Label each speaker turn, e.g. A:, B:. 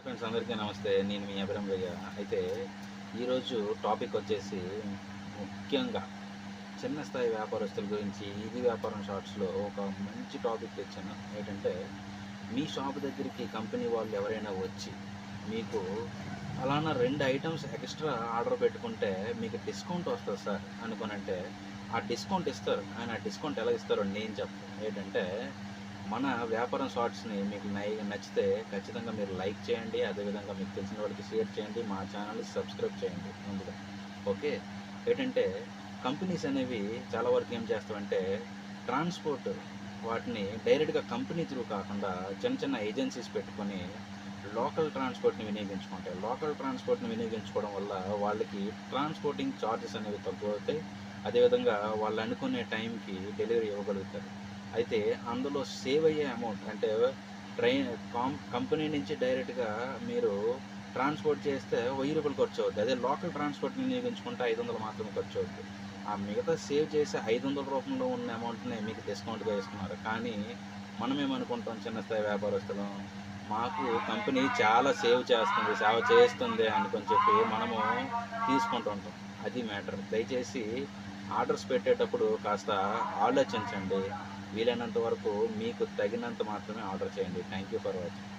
A: Friends అందరికీ నమస్తే. నేను మీ అభిరామ్ రయ్య. అయితే ఈరోజు టాపిక్ వచ్చేసి ముఖ్యంగా చిన్న స్థాయి వ్యాపారస్తుల గురించి ఇది వ్యాపారం షార్ట్స్లో ఒక మంచి టాపిక్ తెచ్చాను. ఏంటంటే మీ షాప్ దగ్గరికి కంపెనీ వాళ్ళు ఎవరైనా వచ్చి మీకు ఫలానా 2 ఐటమ్స్ ఎక్స్ట్రా ఆర్డర్ పెట్టుకుంటే మీకు డిస్కౌంట్ వస్తుంది సార్ అనుకోనంటే ఆ డిస్కౌంట్ ఇస్తారు. కానీ ఆ డిస్కౌంట్ ఎలా ఇస్తారో నేను చెప్తాను. ఏంటంటే మన వ్యాపారం షార్ట్స్ని మీకు నచ్చితే ఖచ్చితంగా మీరు లైక్ చేయండి. అదేవిధంగా మీకు తెలిసిన వాళ్ళకి షేర్ చేయండి. మా ఛానల్ని సబ్స్క్రైబ్ చేయండి ముందుగా. ఓకే. ఏంటంటే కంపెనీస్ అనేవి చాలా వరకు ఏం చేస్తామంటే ట్రాన్స్పోర్ట్ వాటిని డైరెక్ట్గా కంపెనీ త్రూ కాకుండా చిన్న చిన్న ఏజెన్సీస్ పెట్టుకొని లోకల్ ట్రాన్స్పోర్ట్ని వినియోగించుకుంటాయి. లోకల్ ట్రాన్స్పోర్ట్ని వినియోగించుకోవడం వల్ల వాళ్ళకి ట్రాన్స్పోర్టింగ్ ఛార్జెస్ అనేవి తక్కువ అవుతాయి. అదేవిధంగా వాళ్ళు అనుకునే టైంకి డెలివరీ ఇవ్వగలుగుతారు. అయితే అందులో సేవ్ అయ్యే అమౌంట్ అంటే కంపెనీ నుంచి డైరెక్ట్గా మీరు ట్రాన్స్పోర్ట్ చేస్తే రూ. 1000 ఖర్చు అవుతుంది. అదే లోకల్ ట్రాన్స్పోర్ట్ వినియోగించుకుంటే 500 మాత్రమే ఖర్చు అవుతుంది. ఆ మిగతా సేవ్ చేసే 500 రూపంలో ఉన్న అమౌంట్ని మీకు డిస్కౌంట్గా ఇస్తున్నారు. కానీ మనమేమనుకుంటాం చిన్న స్థాయి వ్యాపారస్తులం, మాకు కంపెనీ చాలా సేవ్ చేస్తుంది, సేవ చేస్తుంది అనుకొని చెప్పి మనము తీసుకుంటుంటాం. అది మ్యాటర్. దయచేసి ఆర్డర్స్ పెట్టేటప్పుడు కాస్త ఆలోచించండి. వీలైనంత వరకు మీకు తగినంత మాత్రమే ఆర్డర్ చేయండి. Thank you for watching.